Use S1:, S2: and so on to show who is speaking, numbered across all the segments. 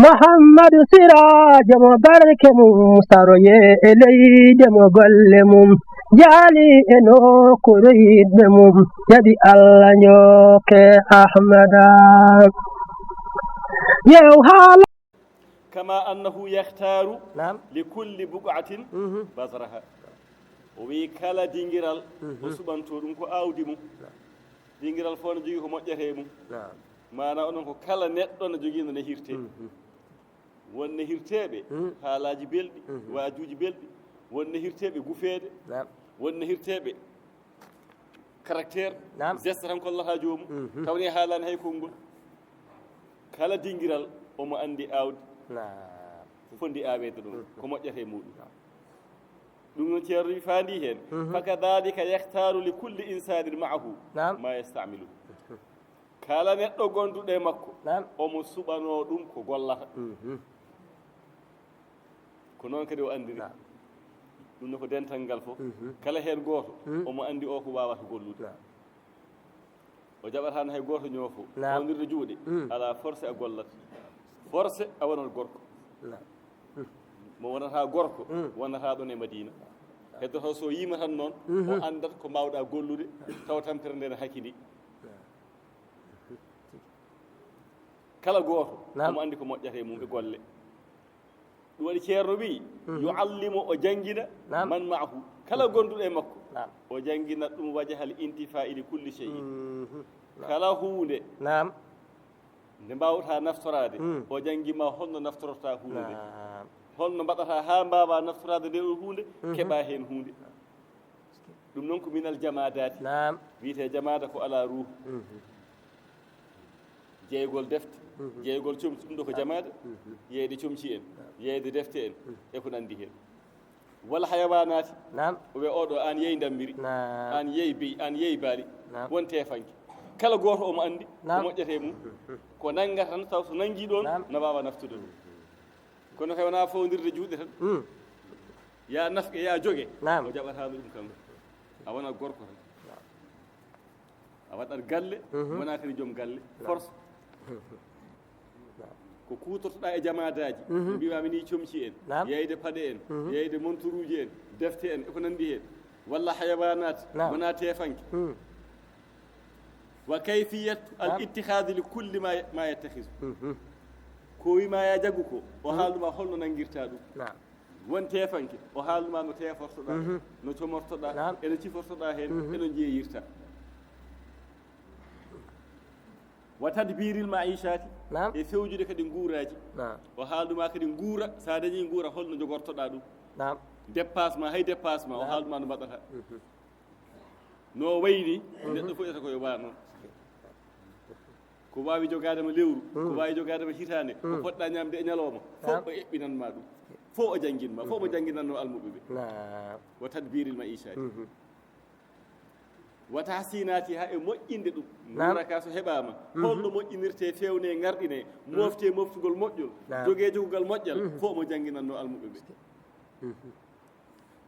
S1: محمد سراج مبارك مستروي إلي دم قلمم جالي إنو كريد مم يدي الله نيوك أحمد يوهال
S2: كما أنه يختار
S3: نعم
S2: لكل بقعة بذرها ويكالا دينغرال وسبان تورم كو أوديمو دينغرال فون جيغي كو موجيتيمو
S3: نعم
S2: mana onon ko kala neɗɗo no jogiino no hirte wonno hirteɓe haalaji belɗi waajuji belɗi wonno hirteɓe gufeede wonno hirteɓe caractére geste tan kollata joomum tawni haalani hay konngol kala dingiral omo andi aawdi fondi aweede ɗum ko moƴƴata e muɗum ɗum noon ceerno wi faandi heen fakadalika yahtaru li kulli insanin maahu ma yastamilu kala neɗɗo gonduɗo e makko omo suɓano ɗum ko gollata ko noon kadi o andiri ɗum no ko dental ngal fof kala heen gooto omo andi o ko wawata gollude o jaɓatano hay gooto ñoofo ondirde juuɗe ala forcé a gollat forcé a wonat gorko mo wonata gorko wonata ɗon e madina heddoto so yima tan noon o andat ko mbawɗa gollude taw tampere nde ne hakkidi kala gooto omo andi ko moƴƴata e mum e golle ɗum waɗi ceerno wi yuallimu o janngina man maahu kala gonduɗo e makko o janngina ɗum wajahal intifai li kulli cheyin kala huunde nde mbawta naftorade o janngima holno naftorota huunde nde holno mbaɗata ha mbawa naftorade nde ɗo huunde keɓa heen huunde ɗum noon ko minal jamadati wiyete jamada ko ala ruhu jeygol defte jeygol comci ɗum ɗo ko jamade yeyde comci en yeyde defte en e ko nandi hen walla hayawanati oɓe oɗo an yeyi dammiri an yeyi beyi an yeyi baali won tefanke kala goto omo andi ko moƴƴete mum ko nanggata tan taw so nanggui ɗon no wawa naftude ɗum kono kay wona fawdirde juuɗe tan ya nafke ya jogue o jaɓatano ɗum kanko a wona gorko tan a waɗat galle wona kadi joom galle force ko kutortoɗa e jamadaji mbiwami ni comci en yeyde paɗe en yeyde montoruji en defte en eko nandi hen walla hayawanat wona tefanke wa kayfiyat al ittihadi li kulli ma yattahisu ko wima ya jaggu ko o haalduma holno nanguirta ɗum won tefanke o haalduma no tefortoɗa no comortoɗa eno cifortoɗa hen eno jeeyirta wa tadbiril maishati e fewjude kadi nguuraji o haalduma kadi nguura sa dañi nguura holno jogortoɗa ɗum dépassement hay dépassement o haalduma no mbaɗata no wayni neɗɗo fof ƴetta koye wa noon ko wawi jogadema lewru ko wawi jogadema hitande ko poɗɗa ñamde e ñalawma fof o eɓɓinanma ɗum fof o jangguinma fof mo jangguinanno almuɓeɓe wa tadbiril maishati wata sinati ha e moƴƴinde ɗum nuraka so heɓama holno moƴƴinirte fewne garɗine mofte moftugol moƴƴol jogue jogugal moƴƴal fof mo jangguinanno almuɓe ɓe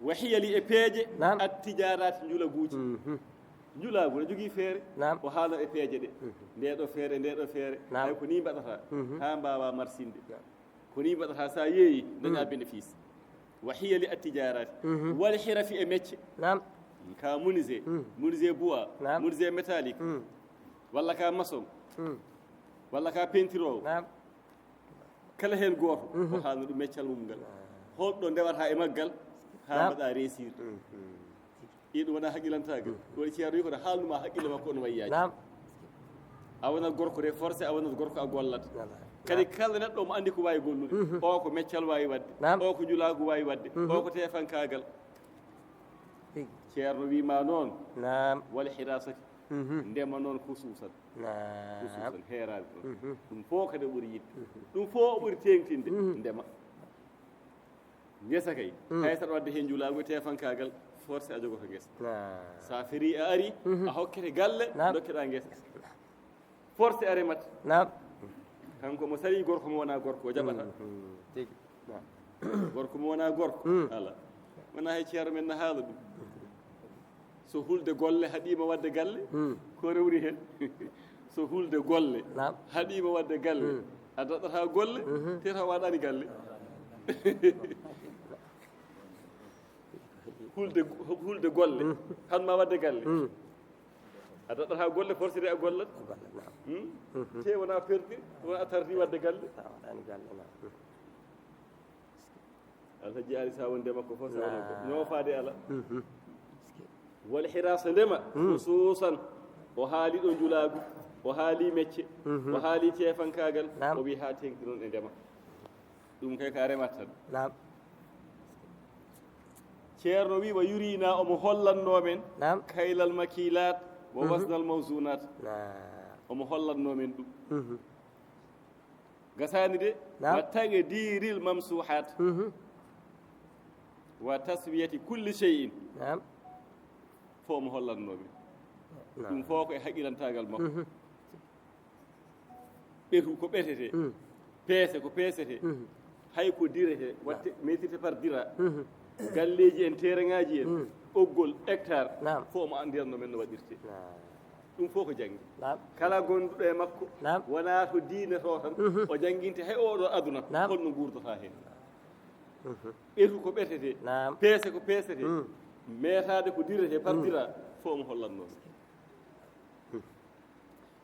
S2: wa hiyali e peeje attijarati julaguji julagu ne jogui feere o haala e peeje ɗe ndeɗo feere hay ko ni mbaɗata ha mbawa marsinde ko ni mbaɗata sa yeeyi daña bénéfice wa hiyali attijarati wal hirafi e mecce ka menuisier bois menuisier métallique walla ka maçon walla ka peinturowo kala hen goto o haalno ɗum meccal mum ngal holɗo ndewata e maggal ha mbaɗa réussir ɗiɗum wona haqqilantagal ɗo ceerno wi kono haalnuma haqqille makko ono wayyaji a wonat gorko de forcé a wonat gorko a gollat kadi kala neɗɗo mo andi ko wawi gollude o ko meccal wawi wadde o ko julagu wawi wadde o ko tefankagal ceerno wima noon wala hirasati ndema noon hususan heerade ɗon ɗum fof kadi ɓuuri yidde ɗum fof o ɓuuri tengtinde ndema gesa kay hay saɗa wadde hen julagu e tefankagal forcé a jogoto gesa sa feeri a ari a hokkete galle dokkeɗa gesa forcé a remata kanko mo sari gorko mo wona gorko o jaɓata gorko mo wona gorko ala wona hay ceerno men no haala ɗum so hulde golle haɗima wadde galle ko rewri hen so hulde golle haɗima wadde galle daɗata golle teta waɗani galle hulde golle hanma wadde galle a daɗata golle forcéde a gollat te wona perdi wona tardi wadde galle alhaji ali sa wonde makko fof sa wona ko ñoofade ala wal hirasa ndema hususan o haali ɗo julaagu o haali mecce o haali tefankagal o wi ha tengti noon e ndema ɗum kay ka remat tan ceerno wi wa yurina omo hollanno men kaylal makilat wa wasnal mawzunat omo hollanno men ɗum gasani de wa tage diril mamsuhat wa taswiyati kulli shay'in fo omo hollanno men ɗum fof ko e haqqilantagal makko ɓetu ko ɓetete peese ko peesete hay ko direte watte metirte par dira galleji en tereŋaji en ɓoggol hectare fof omo andiranno men no waɗirte ɗum fof ko janggi kala gonɗuɗo e makko wona to diine to tan o jangguinte hay oɗo aduna holno gurdata hen ɓetu ko ɓetete peese ko peesete metade ko direte par dira fof omo hollanno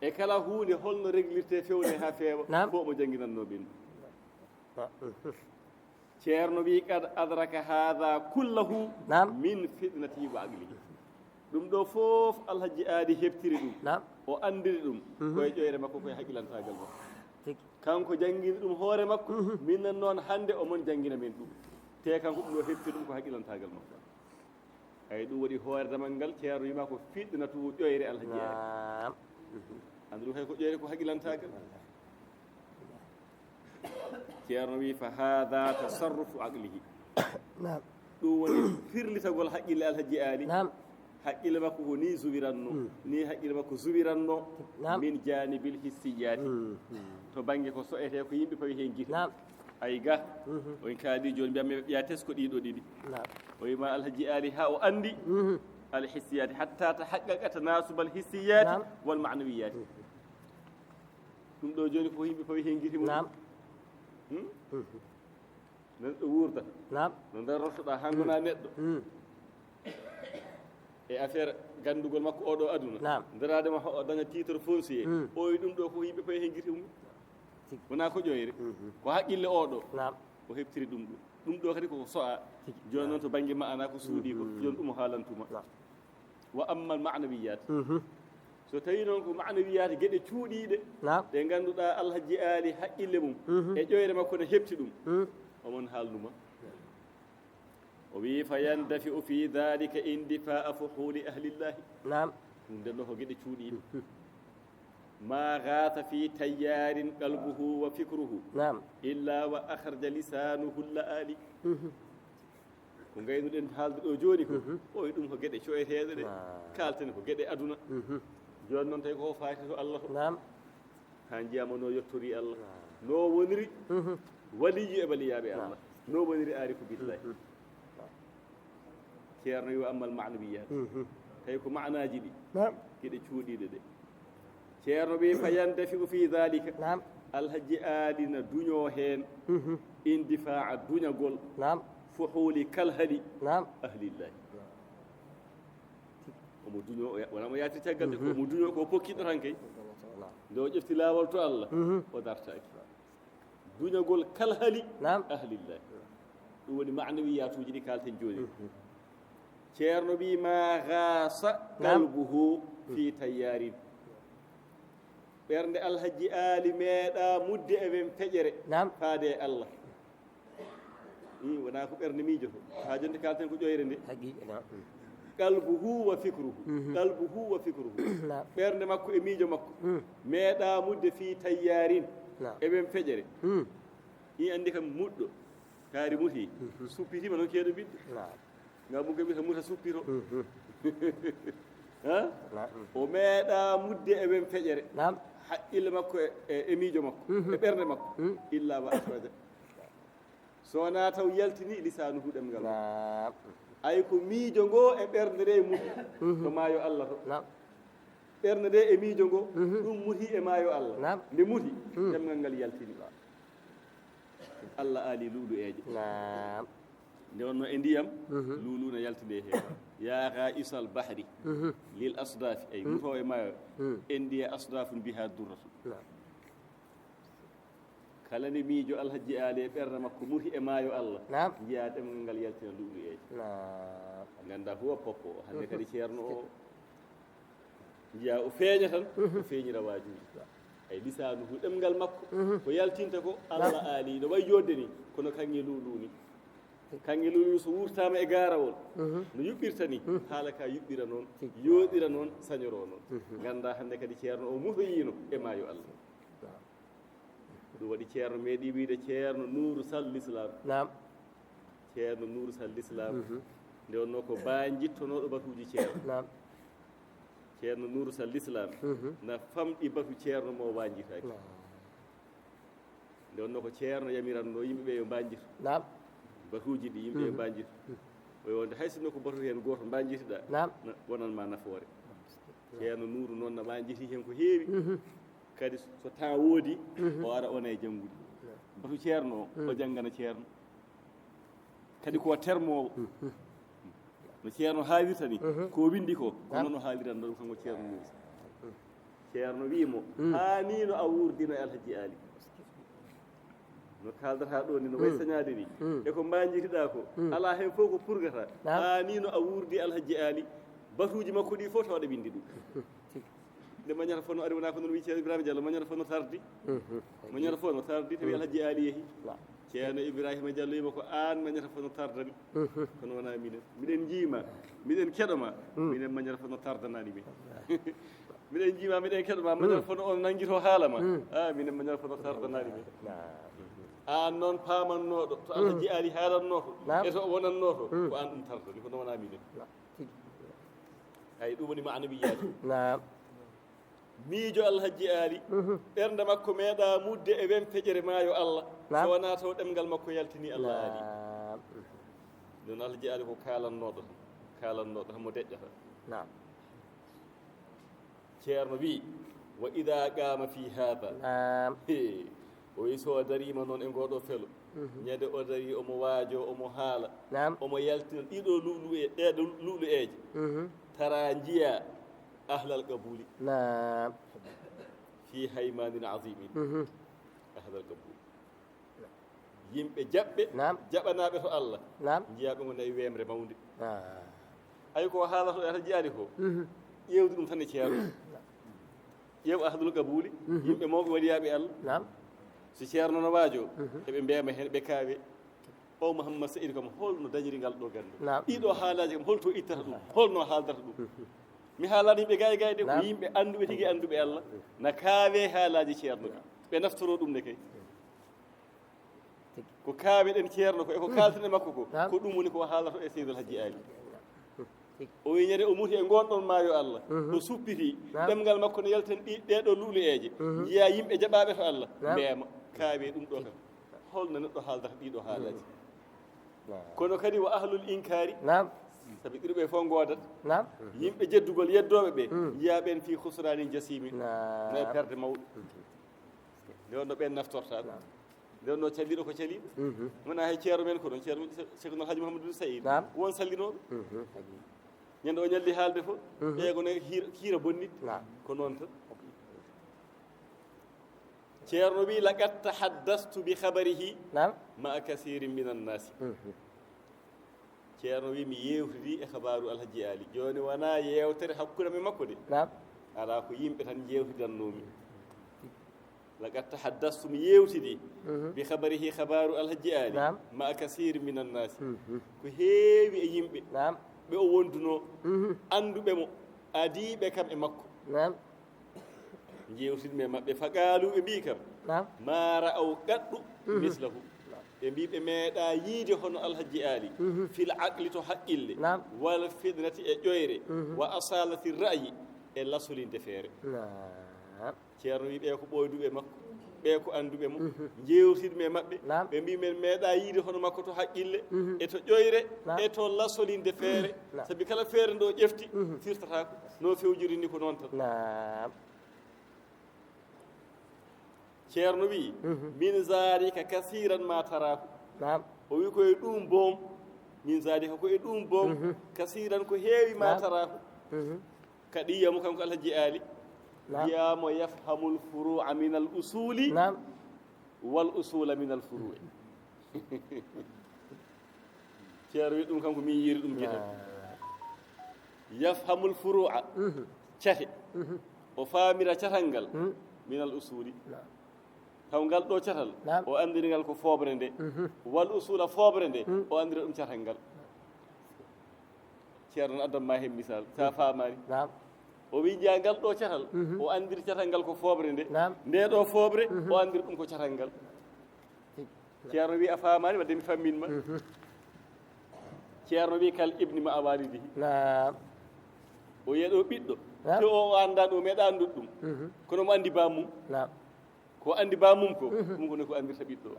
S2: e kala hunde holno réglirte fewne ha feewa fof omo jangguinanno ɓen ceerno wi kad adraka hada kullahu min fitnati wa aqlihi ɗum ɗo fof alhaji aadi heɓtiri ɗum o andiri ɗum koye ƴoyre makko koye haqqilantagal makko kanko jangguini ɗum hoore makko minnen noon hande omon jangguina men ɗum te kanko ɗum ɗo heɓtiri ɗum ko haqqilantagal makko ay ɗum waɗi hoore damal ngal ceerno wima ko fiɗnatu ƴoyre alhaji aadi andu ɗum hay ko ƴoyre ko haqqilantagal ceerno wi fa hada tasarrufu aqlihi ɗum woni firlitagol haqqille alhaji aali haqqille makko ko ni zuwiranno ni haqqille makko zuwiranno min janibil hissiyati to banggue ko so'ete ko yimɓe pawi hen guite ay ga on kaali joni mbiyatmi ɓiya tesko ɗiɗo ɗiɗi o wima alhaji aali ha o andi alhissiyati hatta tahaqqaqa tanasubal hissiyati wal ma'nawiyati ɗum ɗo joni ko yimɓe pawi hen guite mum nan ɗo wurda no nder rottoɗa ha gona neɗɗo e affaire gandugol makko oɗo aduna nderadema o daña titre foncier o wi ɗum ɗo ko yimɓe pawi hen guite mum wona ko ƴoyre ko haqqille oɗo o heɓtiri ɗum ɗo ɗum ɗo kadi koko so'a joni noon to banggue ma'ana ko suuɗi ko joni ɗum o haalantuma wa amma al ma'nawiyat so tawi noon ko ma'nawiyat gueɗe cuuɗiɗe ɗe ganduɗa alhaji aali haqqille mum e ƴoyre makko ne heɓti ɗum omon haalnuma o wi fa yandafi'u fi dhalika indifa'a fuhuli ahlillahi ɗum nden ɗo ko gueɗe cuuɗiɗe ma gata fi tayyarin qalbuhu wa fikruhu illa wa akhraja lisanuhu la'ali ko gaynuɗen haalde ɗo joni ko oy ɗum ko gueɗe coyeteɗe ɗe kalten ko gueɗe aduna joni noon tawi ko faati to Allah to ha jiyama no yettori Allah no woniri waliji e baliyaɓe Allah no woniri arifu billahi ceerno yo ammal ma'nawiyat tawi ko ma'naji ɗi gueɗe cuuɗiɗe ɗe ceerno wi fa yandafi'u fi dhalika alhaji aadina duño hen indifa'a duñagol fuhuli kalhali ahlillahi omo duño wona mo yaati caggal de komo duño ko pokkiɗo tan kay nde o ƴefti laawol to Allah o dartaki duñagol kalhali ahlillahi ɗum woni ma'nawiyatuji ɗi kalten joni ceerno wi ma gasa qalbuhu fi tayyarin ɓernde alhaji aali meeɗa mudde ewen feƴere faade e Allah wona ko ɓernde miijoto ha jonde kalten ko ƴoyre nde qalbuhu wa fikruhu qalbuhu wa fikruhu ɓernde makko e miijo makko meeɗa mudde fi tayyarin ewen feƴere i andi kam muɗɗo kaari muti suppitima noon keeɗo ɓiɗɗo ngam mum kam wiyata muta suppito o meeɗa mudde ewen feƴere haqqille makko e miijo makko e ɓernde makko illa wa akhraja so wona taw yaltini lisanuhu ɗemgal ay ko miijo ngo e ɓernde nde muɗɗo to maayo Allah to ɓernde nde e miijo ngo ɗum muti e maayo Allah nde muti ɗemngal ngal yaltini Allah aali luuɗu'eeje nde wonno e ndiyam luulu ne yaltinde heen yaa isal bahri lil asdafi ay muto e maayo en ndiya asdafun biha durratu kala nde miijo alhaji aali e ɓernde makko muti e maayo Allah jiyaa ɗemngal ngal yaltina luuɗu'eeje ngannda huwa poppo o hannde kadi ceerno o jiyaa o feeña tan o feeñira waajuji ay lisanuhu ɗemngal makko ko yaltinta ko Allah aali no way jodde ni kono kanŋe luulu ni kanŋe luulu so wurtama e gaarawol no yuɓɓirta ni haala ka yuɓɓira noon yooɗira noon sañoro noon ngannda hannde kadi ceerno o mutoyino e maayo Allah ɗum waɗi ceerno meeɗi wiide ceerno Nouru Sall l'islam ceerno Nouru Sall l'islam nde wonno ko baajittonoɗo batuji ceerno ceerno Nouru Sall l'islam na famɗi batu ceerno mo wanjitaki nde wonno ko ceerno yamiranno yimɓeɓe yo mbanjito batuji ɗi yimɓe yo mbanjito o wonde hay sinno ko batu hen goto mbanjitiɗa wonanma nafoore ceerno Nouru noon no wanjiti hen ko heewi kadi so temps woodi o ara ona e janngude batu ceerno o janngana ceerno kadi ko termowo no ceerno haalirta ni ko windi ko noon o haaliranno ɗum kanko ceerno Nouru ceerno wiimo haanino a wurdino e alhaji aali no kaaldata ɗo ni no way sañaade ni e ko mbanjitiɗa ko ala hen fof ko purgata haanino a wurdi alhaji aali batuji makko ɗi fof tawɗa windi ɗum nde mañata fof no ari wona ko noon wi ceerno Ibrahima Diallo mañata fof no tardi mañata fof no tardi tawi alhaji aali yeehi ceerno Ibrahima Diallo wima ko an mañata fof no tardani kono wona minen miɗen jiima miɗen keɗoma minen mañata fof no tardanani min miɗen jiima miɗen keɗoma mañata fof no on nanguito haalama minen mañata fof no tardanani min an noon pamannoɗo to alhaji aali haalanno to e to wonanno to ko an ɗum tardani kono wona minen ay ɗum woni maanawiyaji miijo alhaji aali ɓernde makko meeɗa mudde e wen feƴere maayo Allah so wona taw ɗemngal makko yaltini Allah aali noon alhaji aali ko kaalannoɗo hamo deƴƴata ceerno wi wa ida qama fi hada o wi so darima noon e ngoɗo felo ñande o dari omo waajo omo haala omo yaltina ɗiɗo ɗeɗo luuɗueje tara jiya ahlal qabuli fi haymanin azimin ahlal qabuli yimɓe jaɓɓe jaɓanaɓe to Allah jiyaɓe ngo nayi wemre mawde ay ko haalato e alhaji aali ko ƴewde ɗum tan e ceerno ƴeew ahlul qabuli yimɓe mawɓe waɗiyaɓe Allah so ceerno no waajo eɓe mbiyama hen ɓe kaawe o Mouhammad Saïd kam holno dañiri ngal ɗo gande ɗiɗo haalaji kam holto ittata ɗum holno haaldata ɗum mi haalani yimɓe gaye de ko yimɓe annduɓe tigi annduɓe Allah na kaawe haalaji ceerno ɓe naftoro ɗum ne kay ko kaawe ɗen ceerno ko eko kaltane makko ko ɗum woni ko haalato e Seydou Alhaji Ali o wi ñande o muti e gonɗon maayo Allah o suppiti ɗemngal makko no yalten ɗeɗo luuloyeje jiya yimɓe jaɓaɓe to Allah mbiyama kaawe ɗum ɗo kam holno neɗɗo haaldata ɗiɗo haalaji kono kadi wa ahlul inkari sabi ɗiɗo fof goodat yimɓe jeddugol yeddoɓe ɓe jiya ɓen fi husrani jasimi no e perde mawɗo nde wonno ɓen naftorta ɗum nde wonno calliɗo ko caliɗo wona hay ceero men ko ɗon ceero Cheikh Haji Mouhamadou Saïd won sallinoɓe ñande o ñalli haalde fof ƴeegono hiira bonnidde ko noon tan ceerno wi laqad tahaddastu bi habarihi ma kasirin min annasi ceerno wi mi yewtidi e habaru Alhaji Ali joni wona yewtere hakkude me makko de ala ko yimɓe tan jewtidannomi laqad tahaddastu mi yewtidi bi habarihi habaru Alhaji Ali ma kasirin min annasi ko heewi e yimɓe ɓe o wonduno anduɓe mo adiɓe kam e makko jewtidmi e maɓɓe faqaaluɓe mbi kam ma ra'aw gaɗɗu mislahu ɓe mbi ɓe meeɗa yiide hono Alhaji Ali fil aqli to haqqille wal fitnati e ƴoyre wa asalati ra'yi e lasolinde feere ceerno wi ɓe ko ɓoyduɓe makko ɓe ko annduɓe mo jewtiɗme e maɓɓe ɓe mbi men meeɗa yiide hono makko to haqqille e to ƴoyre e to lasolinde feere sabi kala feere nde o ƴefti firtatako no fewjiri ni ko noon tan ceerno wi min zarika kasiran ma taraku o wi koye ɗum boom min zarika koye ɗum boom kasiran ko heewi ma taraku kadi yiyamo kanko alhaji ali wiyamo yafhamul furu'a min al usuli wal usula min al furu'i ceerno wi ɗum kanko min yiri ɗum gueɗal yafhamul furu'a cate o faamira catal ngal min al usuli taw ngal ɗo catal o andiri ngal ko foobre nde wal usula foobre nde o andira ɗum catal ngal ceerno addamma hen misal sa famani o wi jeeya ngal ɗo catal o andiri catal ngal ko foobre nde nde ɗo foobre o andiri ɗum ko catal ngal ceerno wi a famani wadde mi famminma ceerno wi kal ibni ma a walidihi o yeɗo ɓiɗɗo to o anda ɗum meeɗa andude ɗum kono mo andi bamum ko andi bamum ko ɗum kone ko andirta ɓiɗɗo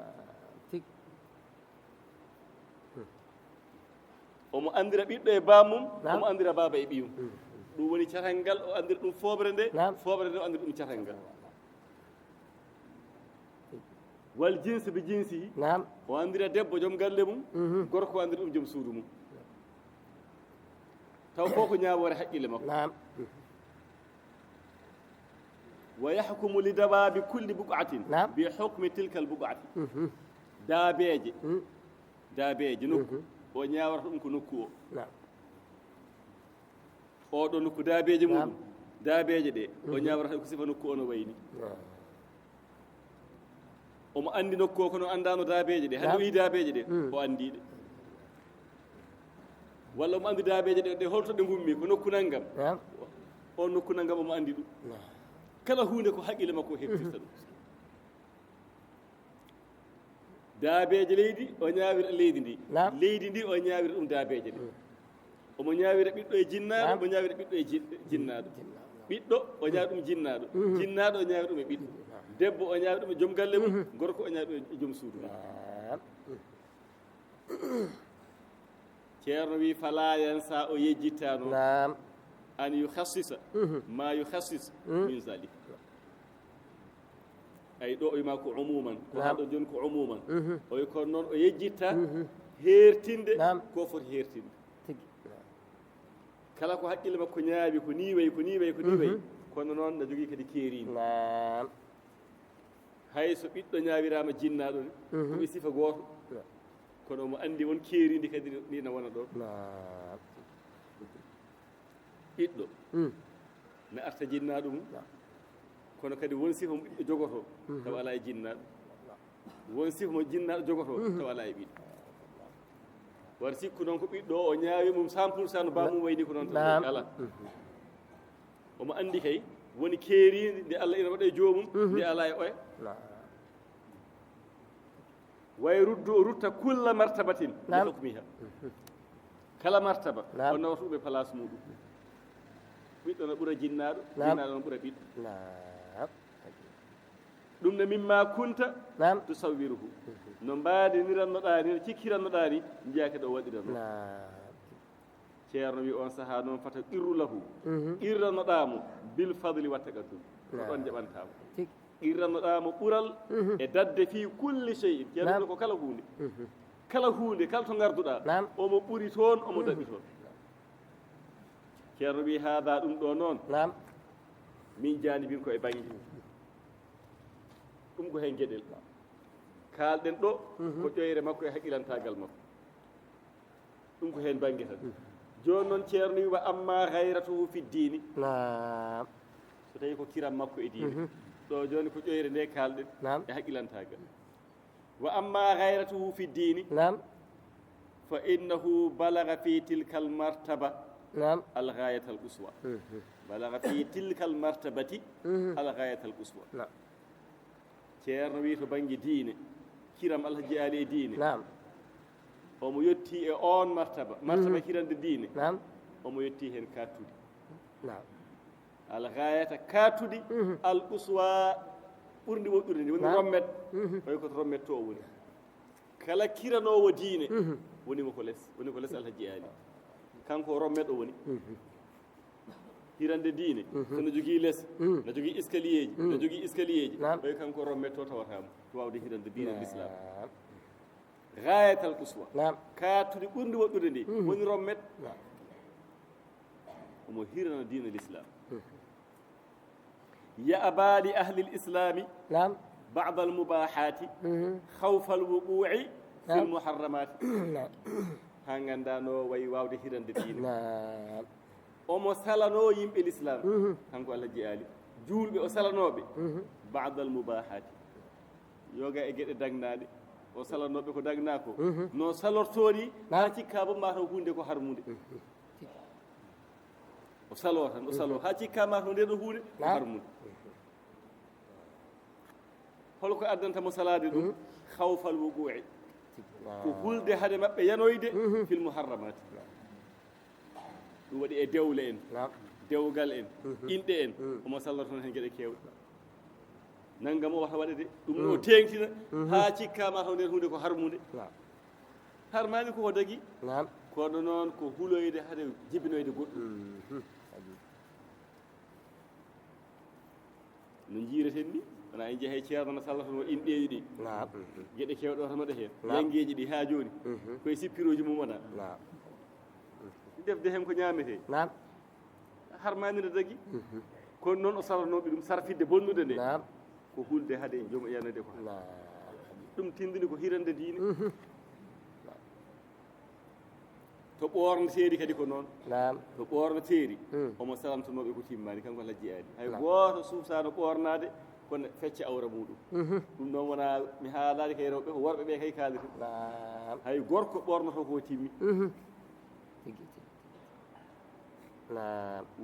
S2: omo andira ɓiɗɗo e bamum omo andira baba e ɓiyum ɗum woni catal ngal o andira ɗum foobre nde o andira ɗum catal ngal wal jinse be jinsi o andira debbo joom galle mum gorko o andira ɗum joom suudu mum taw ko ñaawore haqqille makko wa yahkumu li dawabi kulli buqatin bi hukmi tilka al buqati daabeeje nokku o ñaawata ɗum ko nokku o oɗo nokku daabeeje muɗum daabeeje ɗe o ñaawata ko sifa nokku o no wayni omo andi nokku o kono andano daabeeje ɗe hande o yi daabeeje ɗe o andiɗe walla omo andi daabeeje ɗe holto ɗe gummi ko nokku nanngam on nokku nanngam omo andi ɗum kala hunde ko haqqille makko o heftirta ɗum daabeeje leydi o ñaawira leydi ndi leydi ndi o ñaawira ɗum daabeeje ɗe omo ñaawira ɓiɗɗo e jinnaaɗo omo ñaawira ɓiɗɗo e jinnaaɗo ɓiɗɗo o ñaawi ɗum jinnaaɗo jinnaaɗo o ñaawi ɗum e ɓiɗɗo debbo o ñaawi ɗum e joom galle mum gorko o ñaawi ɗum e joom suudu mum ceerno wi fala yansa o yejjittano an yukhassisa ma yukhassis min zalik ay ɗo o wima ko umuman ko haɗo joni ko umuman o wi kono noon o yejjitta hertinde ko foti hertinde kala ko haqqille makko ñaawi ko ni wayi ko ni wayi ko ni wayi kono noon ne jogii kadi keerino hay so ɓiɗɗo ñaawirama jinnaɗo ne koɓe sifa gooto kono omo andi won keeridi kadi ni ne wona ɗon ɓiɗɗo ne arta jinnaɗo mum kono kadi won sifa mo ɓiɗɗo jogoto tawa ala e jinnaɗo won sifa mo jinnaɗo jogoto tawa ala e ɓiɗɗo war sikku noon ko ɓiɗɗo o ñaawi mum 100% no bamum wayni ko noon tan ala omo andi kay woni keeridi nde Allah ina waɗa e joomum nde ala e oya way ruddu o rutta kulla martabatin li hukmiha kala martaba o nawata ɗum e place muɗum ɓiɗɗo no ɓura jinnaɗo jinnaɗo no ɓura ɓiɗɗo ɗum ne mimma kunta tusawwiruhu no mbaadinirannoɗa ni no cikkirannoɗa ni jeyaka ɗo waɗiranno ceerno wi on saaha noon fata qirru lahu qirrannoɗamo bil fadli watta gaddum ko ɗon jaɓantama qirrannoɗamo ɓural e dadde fi kulli cheyin ceerno ko kala hunde kala to garduɗa omo ɓuri toon omo daɓi toon ceerno wi haada ɗum ɗo noon min janibin ko e banggue ɗum ko hen gueɗel kalɗen ɗo ko ƴoyre makko e haqqilantagal makko ɗum ko hen banggue tan joni noon ceerno wiwa amma gayratuhu fi dini so tawi ko kiram makko e diine ɗo joni ko ƴoyre nde kalɗen e haqqilantagal wa amma gayratuhu fi dini fa innahu balaga fi tilka al martaba al ghayat al uswa balaga fi tilka al martabati al ghayat al uswa ceerno wi to banggue diine kiram Allah jeeyali e diine omo yetti e on martaba kirande diine omo yetti hen kattude al ghayata kattude al uswa ɓurndi woɗɗude ndi woni rommet way koto rommet to woni kala kiranowo diine woni ko less alhaji ali kanko rommet o woni hirande diine sono jogii less no jogii escalier ji no jogii escalier ji way kanko rommet to tawatamo to wawde hirande diine l'islam gayatal uswa kaatude ɓurndi woɗɗude ndi woni rommet omo hirana diine l'islam يأبى لأهل الإسلام
S1: نعم
S2: بعض المباحات خوف الوقوع في المحرمات
S1: نعم
S2: هانغاندانو واي واودي هيرande diine
S1: نعم
S2: omo salano yimɓe l'islam kanko Allah jiyaali juulɓe o salanoɓe بعض المباحات yoga e geɗe dagnaɗe o salanoɓe ko dagna ko no salortori ha cikka bo mataw hunde ko harmude o salo tan o salo ha cikka mataw nde ɗo hunde ko harmude holko addantamo salade ɗum hawfal wuqu'i ko hulde hade maɓɓe yanoyde fil muharramati ɗum waɗi e dewle en dewgal en inɗe en omo salloto toon hen gueɗe kewɗe nanggam o wata waɗede ɗum no tengtina ha cikkama taw nder hunde ko harmude harmani koko dagui kono noon ko huloyde hade jibinoyde goɗɗum no jiireten ni wona en jeehe ceerno no sallata no inɗeji ɗi gueɗe kewɗe o tamaɗa hen yangueji ɗi ha joni koye sippiroji mum wona defde hen ko ñamete harmani no dagui kono noon o salanoɓe ɗum sarfidde bonnude nde ko hulde hade joom yanade ko ɗum tindini ko hirande diine to ɓorno teeri kadi ko noon to ɓorno teeri omo salamtonoɓe ko timmani kanko Allah jiyaani hay goto suusano ɓornade kono fecce awra muɗum ɗum ɗon wona mi haalade kay rewɓe ko worɓe ɓe kay kaalete hay gorko ɓornoto ko timmi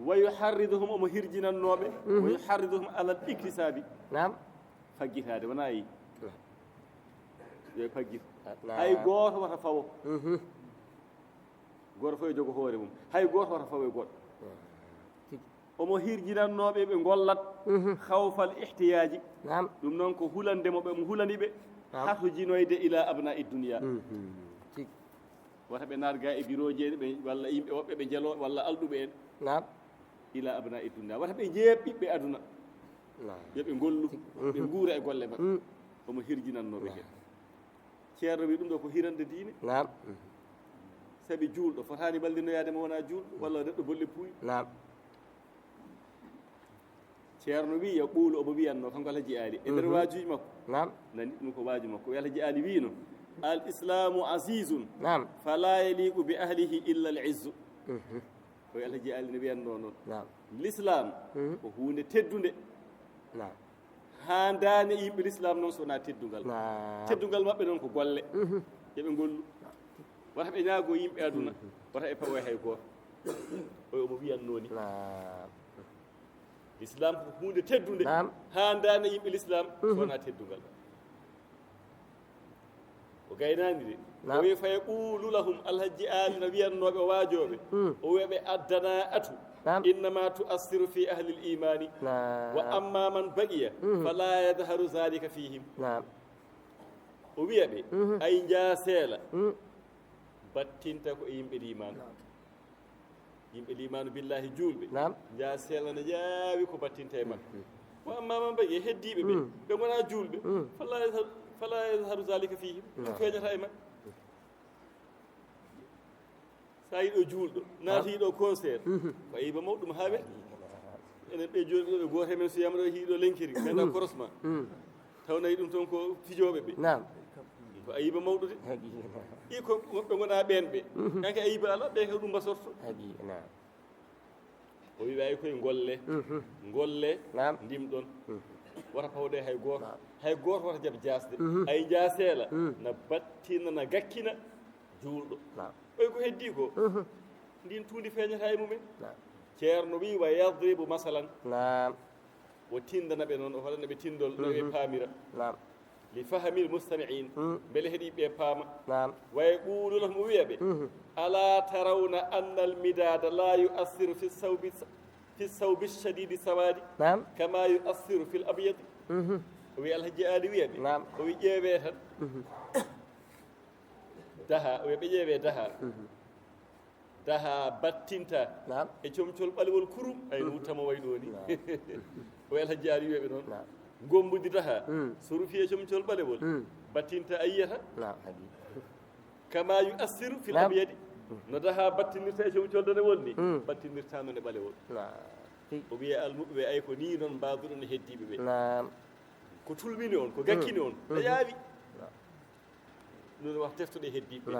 S2: wa yuharriduhum omo hirjinannoɓe wa yuharriduhum alal iktisabi faggitade wona yi yo faggit hay goto wata fawo goto fof e jogo hoore mum hay goto wata fawo e goɗɗo omo hirjinannoɓe ɓe gollat hawfal ihtiyaji ɗum noon ko hulandemoɓe mo hulaniɓe hato jinoyde ila abna'i dunia wata ɓe narga e bureau jeeɗe ɓe walla yimɓe woɓɓe ɓe jelo walla alɗuɓe en ila abna'i dunia wata ɓe jeeb ɓiɓɓe aduna yoɓe gollu ɓe guura e golle maɓɓe omo hirjinannoɓe hen ceerno wi ɗum ɗo ko hirande diine sabi juulɗo fotani ballinoyadema wona juulɗo walla neɗɗo bolle puuyi ceerno wi yo ɓuulo omo wiyanno kanko Allah jiyaali e nder waajuji makko nani ɗum ko waaju makko Allah jiyaali wino al islamu azizun fala yaliqu bi ahlihi illa al izzu koye Allah jiyaali ne wiyanno noon l'islam ko hunde teddude ha dane yimɓe l'islam noon sowona teddugal teddugal maɓɓe noon ko golle yoɓe gollu wata ɓe ñaago yimɓe aduna wata ɓe pawoye hay goto oyo omo wiyanno ni l'islam ko hunde teddude ha dane yimɓe l'islam sowona teddugal o gaynani de o wi fa yaqulu lahum alhaji ali no wiyannoɓe waajoɓe o wiyaɓe addana atu innama tuassiru fi ahli l imani wa amma man baqiya fala yadharu zalika fihim o wiyaɓe ay jaaseela battinta ko e yimɓe limanu yimɓe limanu billahi julɓe jaaseela ne jaawi ko battinta e makko wa amma man baqiya heddiɓe ɓe ɓe gona julɓe fala yadharu zalika fihim ɗum feeñata e makko sa yiɗo juulɗo naatiɗo concert ko yiba mawɗum ha weɗ enen ɓe joni ɗo ɓe goto men so yama ɗo hiiɗo lenkiri ganda korosma taw nayi ɗum toon ko fijoɓe ɓe ko ayiba mawɗo de i ko ɓe gona ɓen ɓe kanke ayiba ala ɓe ko ɗum basorto o wi wawi koye golle ndimɗon wata pawde hay goto wata jaaɓe jasde ay jaaseela na battina na gakkina juulɗo ɓoy ko heddi ko ndin tuundi feeñata e mumen ceerno wi wa yadribu masalan o tindana ɓe noon o hoɗana ɓe tindol no ɓe paamira li fahamil mustami'in beele heeɗiɓe paama wa yaqulu lahum o wiya ɓe ala tarawna anna al midada la yu'assiru fi sawbi shadidi sawadi kama yu'assiru fi l abyadi وي الحجي آلي ويبي
S3: نعم
S2: وي جيبي تن daha o be jeewe daha battinta
S3: نعم
S2: e comcol ɓalewol kurum ay no wuttama way ɗo ni o el hajjaari wiyeɓe noon gombudi daha so rufi e comcol ɓalewol battinta a yiyata kama yu assiru fil abyadi no daha battinirta e comcol danewol ni battinirta noon e ɓalewol o wiye almuɓe ɓe ay ko ni noon mbaduɗon e heddiɓe ɓe ko tulmini on ko gakkini on a yaawi non wax teftude heddiɓe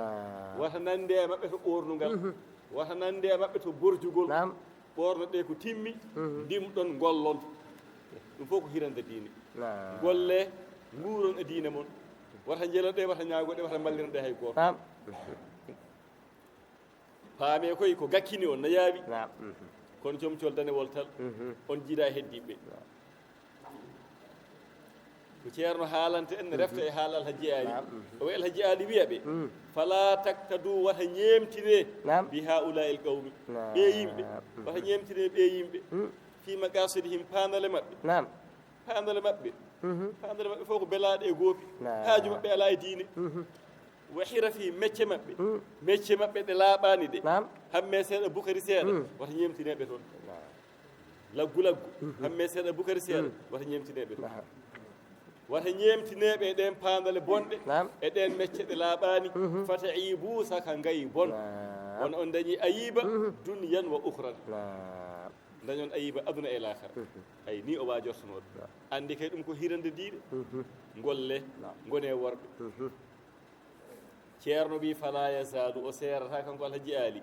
S2: wata nande e maɓɓe to ɓornugal wata nande e maɓɓe to borjugol ɓorno ɗe ko timmi ndimɗon gollon ɗum fof ko hirande diine golle nguuron e diine mon wata jeeloɗe wata ñaagoɗe wata ballirɗe hay goto paame koye ko gakkini on no yaawi kono comcol danewol tal on jiiɗa heddiɓe ko ceerno haalante en refta e haala alhaji ali o wi alhaji ali wiyaɓe fala taktadu wata ñeemtine bi haula el qawmi ɓe yimɓe wata ñeemtine ɓe yimɓe fi maqasidihim paandale maɓɓe paandale maɓɓe fof ko belaɗe e goopi haaju maɓɓe ala e diine wahira fi mecce maɓɓe ɗe laaɓani ɗe hamme seeɗa bukari seeɗa wata ñeemtineɓe toon laggu hamme seeɗa bukari seeɗa wata ñeemtineɓe toon wata ñeemtineɓe e ɗen paandale bonɗe e ɗen mecce ɗe laaɓani fata ibu saka ngayi bon wona on dañi ayiba duniyan wa uhran dañon ayiba aduna e lakara ay ni o wajortonoɗo andi kay ɗum ko hirande diine golle gone worɓe ceerno wi fala yazadu o seerata kanko alhaji ali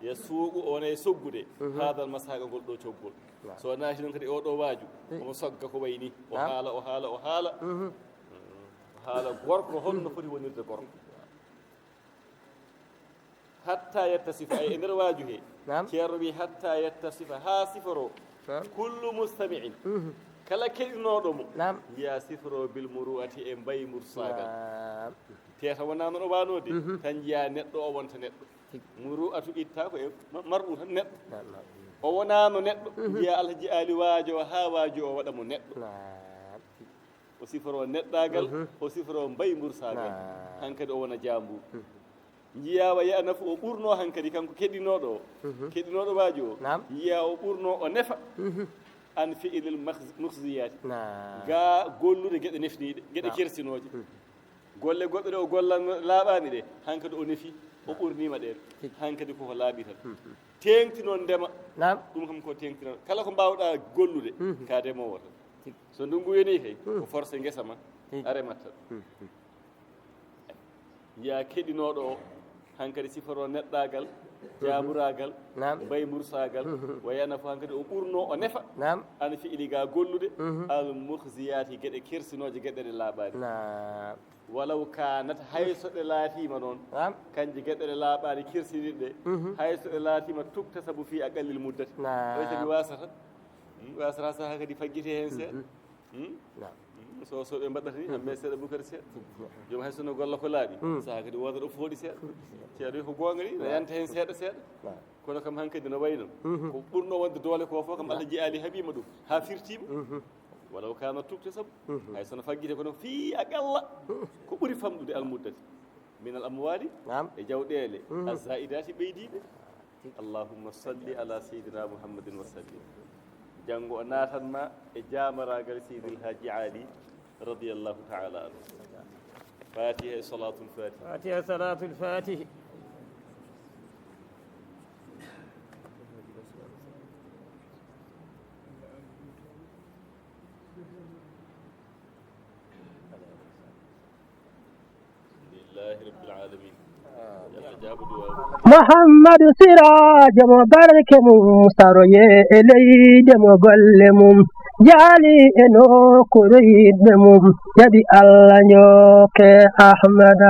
S2: ya suuɓu wona e soggude haadal masaga ngol ɗo coggol so naati noon kadi oɗo waaju omo sogga ko way ni o haala gorko holno foti wonirde gorko hatta yettasifa ay e nder waaju he ceerno wi hatta yettasifa ha siforo kullu mustami'in kala keɗinoɗo mo yiya siforo bil muru'ati e mbayi mursagal teta wona noon o wanode tan jiya neɗɗo o wonta neɗɗo muru'atu itta ko e marɗum tan neɗɗo o wonano neɗɗo jiya alhaji ali waajo ha waajo o waɗa mo neɗɗo o siforo neɗɗagal o siforo mbayi mursagal hankadi o wona jambu jiya wa ya nafu o ɓurno hankadi kanko keɗinoɗo waajo o jiya o ɓurno o nefa an fi'ilil mukhziyati ga gollude geɗe nefniɗe geɗe kersinoje golle goɗɗe ɗe o gollan laaɓani ɗe hankadi o nefi o ɓurnima ɗen hankadi koko laaɓi tan tengtino ndema ɗum kam ko tengtino kala ko mbawɗa gollude ka demowo tan so ndungu yoni kay ko forcé guesa ma a rematta jiya keɗinoɗo o hankadi siforo neɗɗagal jamuragal mbay mursagal wayana fo hankadi o ɓurno o nefa ana fi'ili ga gollude al mukhziyati gueɗe kersinoje gueɗe ɗe laaɓani walaw kanat hayso ɗe laatima noon kanƴe gueɗe ɗe laaɓani kirsiniɗe hayso ɗe laatima tukta saabu fi aqallil muddati oy tawi wasata saha kadi faggite hen seeɗa so ɓe mbaɗata ni hamme seeɗa bukari seeɗa joom hay sono golla ko laaɓi saha kadi woda ɗo fooɗi seeɗa ceeɗo wi ko gonga ni no yanta hen seeɗa kono kam hankkadi no way noon ko ɓurno wonde doole ko fof kam alhaji ali haɓima ɗum ha firtima walaw kana tukte saabu hay sono faggite kono fi aqalla ko ɓuuri famɗude almuddati min al amwali e jawɗele azaidati ɓeydiɓe allahumma salli ala seydina muhammadin wa sallim janngo o natanma e jamaragal seydil haji ali radiyallahu ta'ala anhu fatiha e salatul fatih رب العالمين
S1: محمد سراج مبارك مستروي إلي دم قلمم جالي إنو كريد مم يدي الله نيوك أحمد